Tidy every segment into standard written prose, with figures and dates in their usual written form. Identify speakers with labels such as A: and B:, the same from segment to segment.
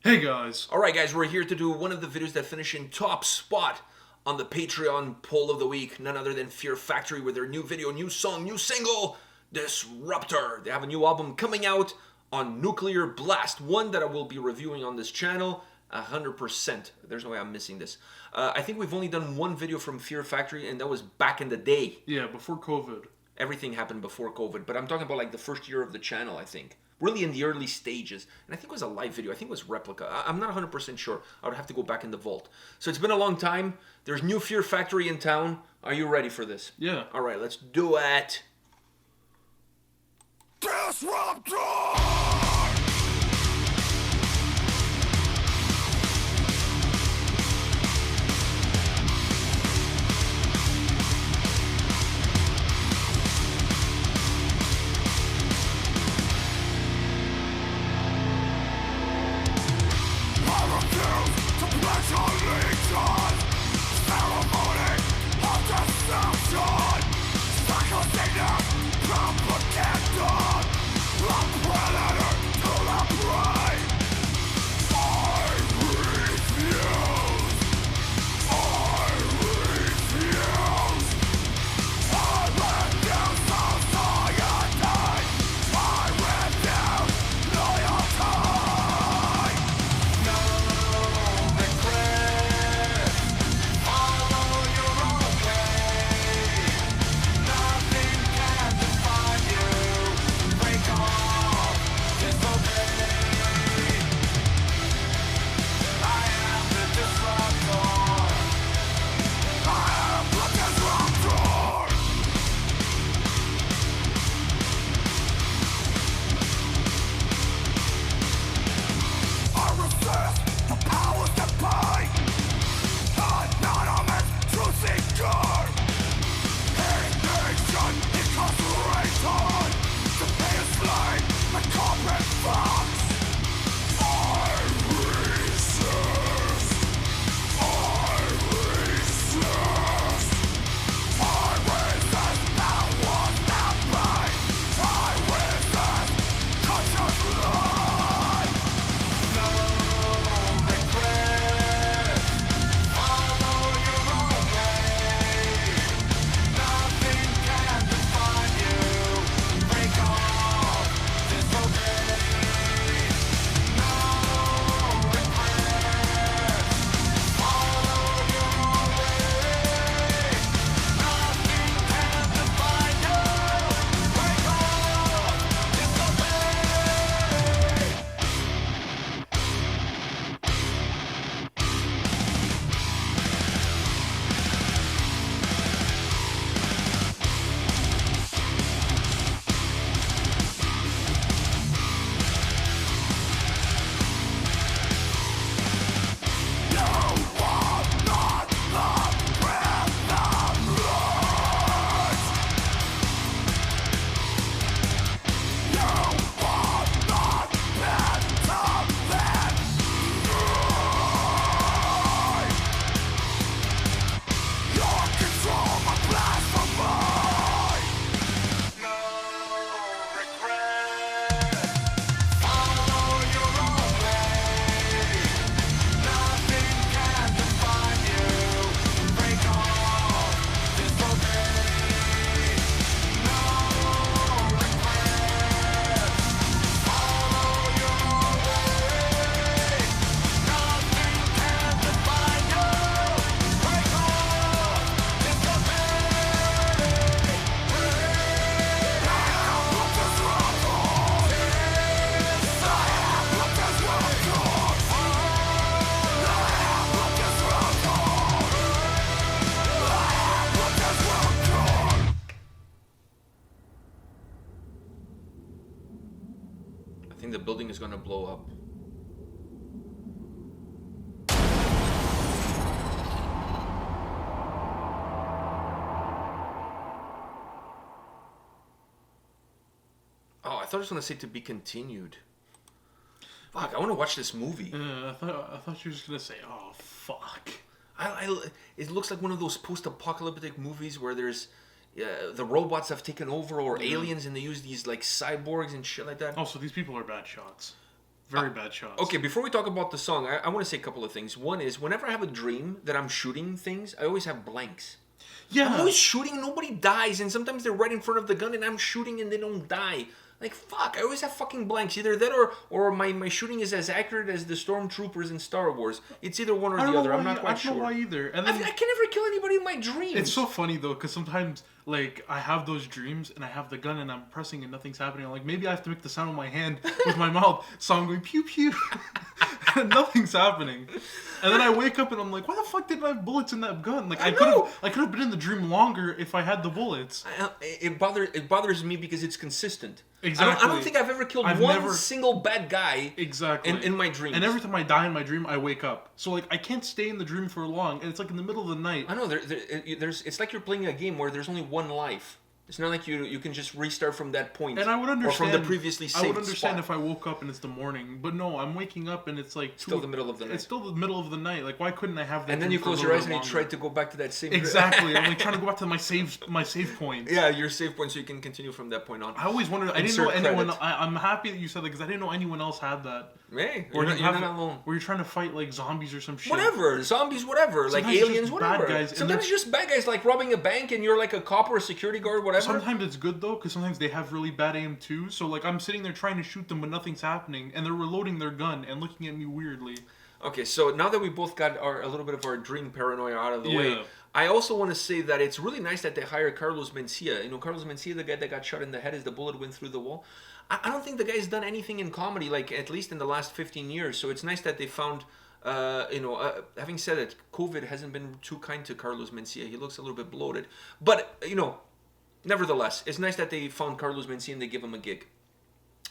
A: Hey guys.
B: Alright guys, we're here to do one of the videos that finish in top spot on the Patreon poll of the week. None other than Fear Factory with their new video, new song, new single, Disruptor. They have a new album coming out on Nuclear Blast, one that I will be reviewing on this channel 100%. There's no way I'm missing this. I think we've only done one video from Fear Factory, and that was back in the day.
A: Yeah, before COVID.
B: Everything happened before COVID, but I'm talking about like the first year of the channel, I think. Really in the early stages. And I think it was a live video. I think it was replica. I'm not 100% sure. I would have to go back in the vault. So it's been a long time. There's new Fear Factory in town. Are you ready for this?
A: Yeah.
B: All right, let's do it. Disruptor! I think the building is going to blow up. Oh, I thought it was going to say to be continued. Fuck, I want to watch this movie.
A: I thought you were just going to say, oh, fuck.
B: It looks like one of those post-apocalyptic movies where there's the robots have taken over, or aliens, and they use these like cyborgs and shit like that.
A: Oh, so these people are bad shots. Very bad shots.
B: Okay, before we talk about the song, I want to say a couple of things. One is, whenever I have a dream that I'm shooting things, I always have blanks.
A: Yeah.
B: I'm always shooting, nobody dies, and sometimes they're right in front of the gun and I'm shooting and they don't die. Like, fuck, I always have fucking blanks. Either that or my shooting is as accurate as the stormtroopers in Star Wars. It's either one or the other. I'm not quite sure.
A: I don't know why either. And
B: I
A: then,
B: can never kill anybody in my dreams.
A: it's so funny though, because sometimes like I have those dreams and I have the gun and I'm pressing and nothing's happening. I'm like, maybe I have to make the sound with my hand with my mouth, so I'm going pew pew, and nothing's happening. And then I wake up and I'm like, why the fuck didn't I have bullets in that gun? Like I could have been in the dream longer if I had the bullets.
B: It bothers me because it's consistent.
A: Exactly.
B: I don't think I've ever killed one single bad guy.
A: Exactly.
B: In my dreams.
A: And every time I die in my dream, I wake up. So like I can't stay in the dream for long, and it's like in the middle of the night.
B: I know. There's. It's like you're playing a game where there's only one life. It's not like you can just restart from that point.
A: And I would understand.
B: Or from the previously saved
A: I would understand
B: spot.
A: if I woke up and it's the morning, but no, I'm waking up and it's like
B: Still the middle of the night.
A: It's still the middle of the night. Like, why couldn't I have that?
B: And then you close your eyes and you try to go back to that same.
A: Exactly. I'm like trying to go back to my save point.
B: Yeah, your save point, so you can continue from that point on.
A: I always wondered. I didn't know anyone. I'm happy that you said that because I didn't know anyone else had that.
B: Hey,
A: or
B: you're not alone.
A: Where you're trying to fight like zombies or some shit.
B: Whatever, zombies, whatever,
A: Sometimes
B: like aliens, whatever.
A: Bad guys,
B: sometimes it's just bad guys, like robbing a bank, and you're like a cop or a security guard, whatever.
A: Sometimes it's good though, because sometimes they have really bad aim too. So like I'm sitting there trying to shoot them, but nothing's happening, and they're reloading their gun and looking at me weirdly.
B: Okay, so now that we both got a little bit of our dream paranoia out of the way, I also want to say that it's really nice that they hired Carlos Mencia. You know, Carlos Mencia, the guy that got shot in the head as the bullet went through the wall. I don't think the guy's done anything in comedy, like at least in the last 15 years. So it's nice that they found, having said it, COVID hasn't been too kind to Carlos Mencia. He looks a little bit bloated. But, nevertheless, it's nice that they found Carlos Mencia and they give him a gig.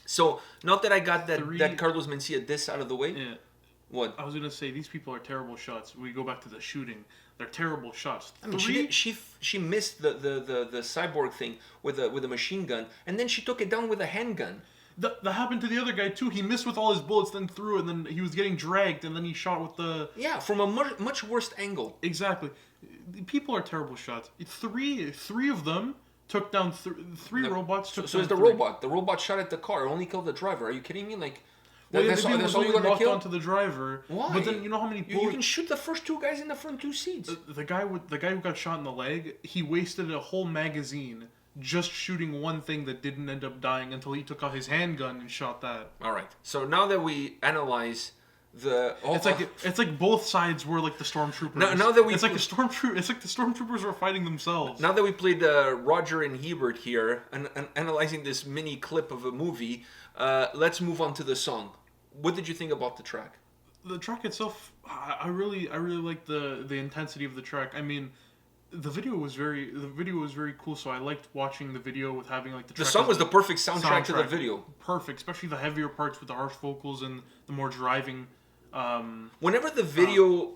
B: So, not that I got that Carlos Mencia diss out of the way.
A: Yeah.
B: What?
A: I was gonna say these people are terrible shots. We go back to the shooting. They're terrible shots.
B: I mean, she missed the cyborg thing with a machine gun, and then she took it down with a handgun.
A: That happened to the other guy too. He missed with all his bullets, then threw, and then he was getting dragged, and then he shot with the
B: from a much worse angle.
A: Exactly. People are terrible shots. Three of them took down three robots.
B: So it's the robot. The robot shot at the car. It only killed the driver. Are you kidding me? Like. That's all you're gonna kill
A: onto the driver.
B: Why?
A: But then you know how many bullets...
B: You can shoot the first two guys in the front two seats.
A: The guy who got shot in the leg, he wasted a whole magazine just shooting one thing that didn't end up dying until he took out his handgun and shot that.
B: All right. So now that we analyze
A: it's like both sides were like the stormtroopers.
B: Now that
A: it's like the stormtroopers were fighting themselves.
B: Now that we played Roger and Hebert here and analyzing this mini clip of a movie, let's move on to the song. What did you think about the track?
A: The track itself, I really like the intensity of the track. I mean, the video was very cool. So I liked watching the video with having like the track.
B: The song was the perfect soundtrack to the video.
A: Perfect, especially the heavier parts with the harsh vocals and the more driving.
B: Whenever the video,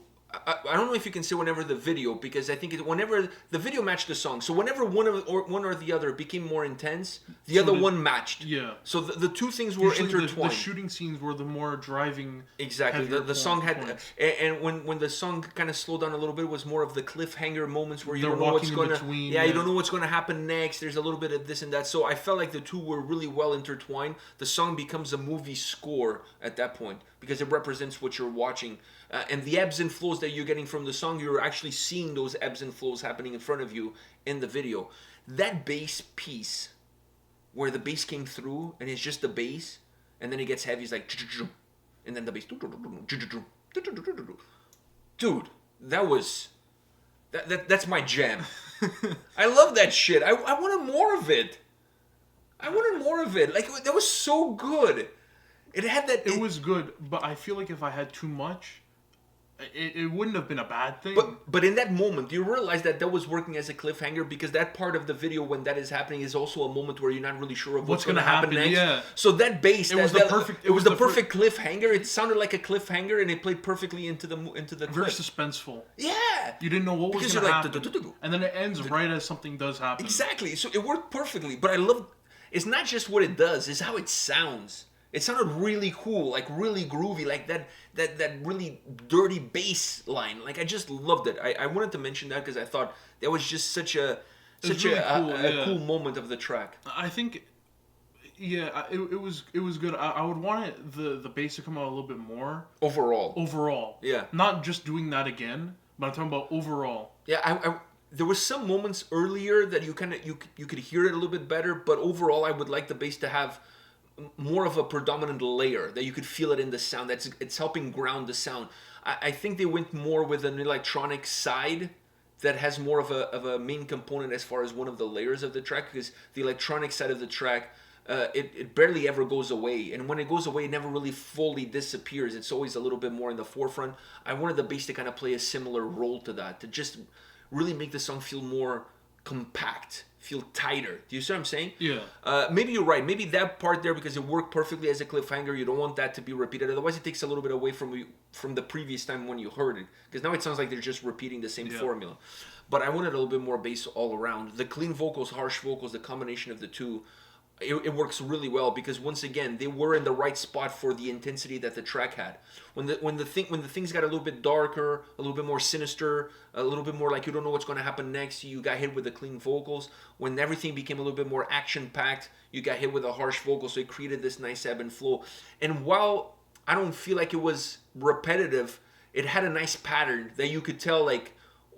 B: I don't know if you can say whenever the video, because I think whenever the video matched the song. So whenever one or the other became more intense, the other one matched.
A: Yeah.
B: So the two things were intertwined.
A: The shooting scenes were the more driving.
B: Exactly. The song had, and when the song kind of slowed down a little bit, it was more of the cliffhanger moments where you don't know what's going to. Yeah, you don't know what's going to happen next. There's a little bit of this and that. So I felt like the two were really well intertwined. The song becomes a movie score at that point because it represents what you're watching. And the ebbs and flows that you're getting from the song, you're actually seeing those ebbs and flows happening in front of you in the video. That bass piece, where the bass came through, and it's just the bass, and then it gets heavy, it's like, and then the bass, dude, that's my jam. I love that shit. I wanted more of it. Like, that was so good. It had that.
A: It was good, but I feel like if I had too much, it wouldn't have been a bad thing.
B: But in that moment, do you realize that was working as a cliffhanger? Because that part of the video when that is happening is also a moment where you're not really sure of what's going to happen next. Yeah. So that bass, it was the perfect cliffhanger. It sounded like a cliffhanger, and it played perfectly into the
A: very suspenseful.
B: Yeah.
A: You didn't know what was going to happen, and then it ends right as something does happen.
B: Exactly. So it worked perfectly. But I love. It's not just what it does; it's how it sounds. It sounded really cool, like really groovy, like that really dirty bass line. Like I just loved it. I wanted to mention that because I thought that was just such a cool moment of the track.
A: I think Yeah, it was good. I would want the bass to come out a little bit more.
B: Overall. Yeah.
A: Not just doing that again, but I'm talking about overall.
B: Yeah, there was some moments earlier that you kind of you could hear it a little bit better, but overall I would like the bass to have more of a predominant layer that you could feel it in the sound. It's helping ground the sound. I think they went more with an electronic side that has more of a main component as far as one of the layers of the track, because the electronic side of the track, it barely ever goes away, and when it goes away, it never really fully disappears. It's always a little bit more in the forefront. I wanted the bass to kind of play a similar role to that, to just really make the song feel more compact, feel tighter. Do you see what I'm saying?
A: Yeah.
B: Maybe you're right. Maybe that part there, because it worked perfectly as a cliffhanger, you don't want that to be repeated. Otherwise, it takes a little bit away from the previous time when you heard it. Because now it sounds like they're just repeating the same formula. But I wanted a little bit more bass all around. The clean vocals, harsh vocals, the combination of the two, it works really well, because once again they were in the right spot for the intensity that the track had. When the things got a little bit darker, a little bit more sinister, a little bit more like you don't know what's going to happen next, you got hit with the clean vocals. When everything became a little bit more action packed, you got hit with a harsh vocal. So it created this nice ebb and flow. And while I don't feel like it was repetitive, it had a nice pattern that you could tell, like,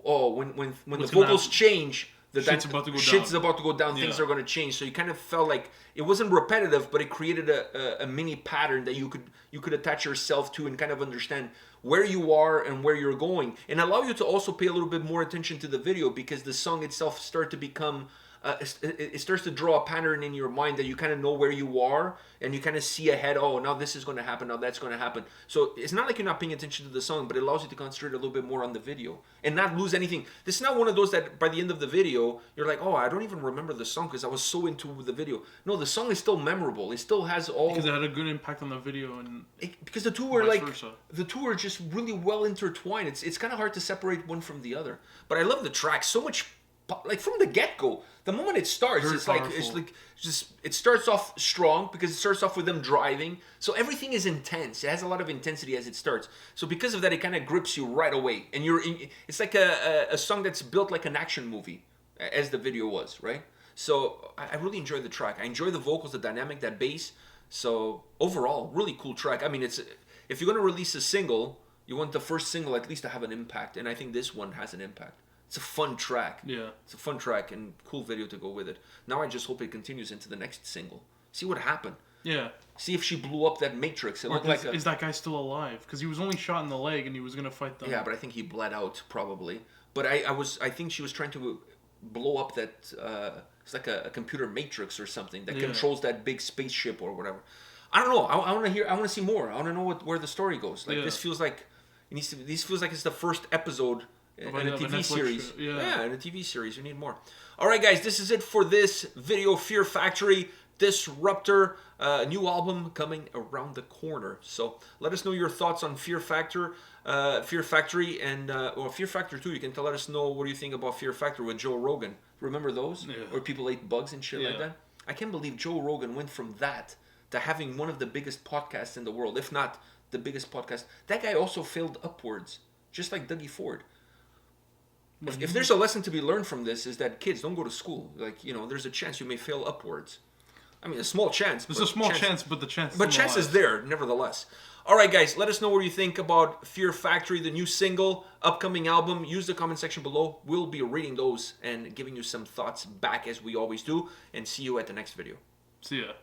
B: oh, when the vocals change, shit's about to go down. Things are going to change. So you kind of felt like it wasn't repetitive, but it created a mini pattern that you could attach yourself to and kind of understand where you are and where you're going, and allow you to also pay a little bit more attention to the video, because the song itself starts to become it starts to draw a pattern in your mind that you kind of know where you are, and you kind of see ahead. Oh, now this is going to happen. Now that's going to happen. So it's not like you're not paying attention to the song, but it allows you to concentrate a little bit more on the video and not lose anything. This is not one of those that by the end of the video you're like, oh, I don't even remember the song because I was so into the video. No, the song is still memorable. It still has all,
A: because it had a good impact on the video, and
B: because the two were just really well intertwined. It's kind of hard to separate one from the other. But I love the track so much. Like from the get-go, the moment it starts, it starts off strong, because it starts off with them driving. So everything is intense. It has a lot of intensity as it starts. So because of that, it kind of grips you right away, and it's like a song that's built like an action movie, as the video was, right? So I really enjoy the track. I enjoy the vocals, the dynamic, that bass. So overall, really cool track. I mean, if you're gonna release a single, you want the first single at least to have an impact, and I think this one has an impact. It's a fun track.
A: Yeah.
B: It's a fun track and cool video to go with it. Now I just hope it continues into the next single. See what happened.
A: Yeah.
B: See if she blew up that Matrix. It looked like
A: is that guy still alive? Because he was only shot in the leg and he was gonna fight them.
B: Yeah, but I think he bled out probably. But I think she was trying to blow up that. It's like a computer matrix or something that controls that big spaceship or whatever. I don't know. I want to hear. I want to see more. I want to know where the story goes. Like this feels like it needs to. This feels like it's the first episode. In a TV series. Yeah, in a TV series. We need more. All right, guys, this is it for this video. Fear Factory, Disruptor, new album coming around the corner. So let us know your thoughts on Fear Factory, and or Fear Factor 2. You can let us know what do you think about Fear Factor with Joe Rogan. Remember those? Yeah. Where people ate bugs and shit like that? I can't believe Joe Rogan went from that to having one of the biggest podcasts in the world, if not the biggest podcast. That guy also failed upwards, just like Dougie Ford. If there's a lesson to be learned from this, is that kids, don't go to school. Like, there's a chance you may fail upwards. I mean, a small chance.
A: There's a small chance, but the chance.
B: But chance is there, nevertheless. All right, guys, let us know what you think about Fear Factory, the new single, upcoming album. Use the comment section below. We'll be reading those and giving you some thoughts back, as we always do. And see you at the next video.
A: See ya.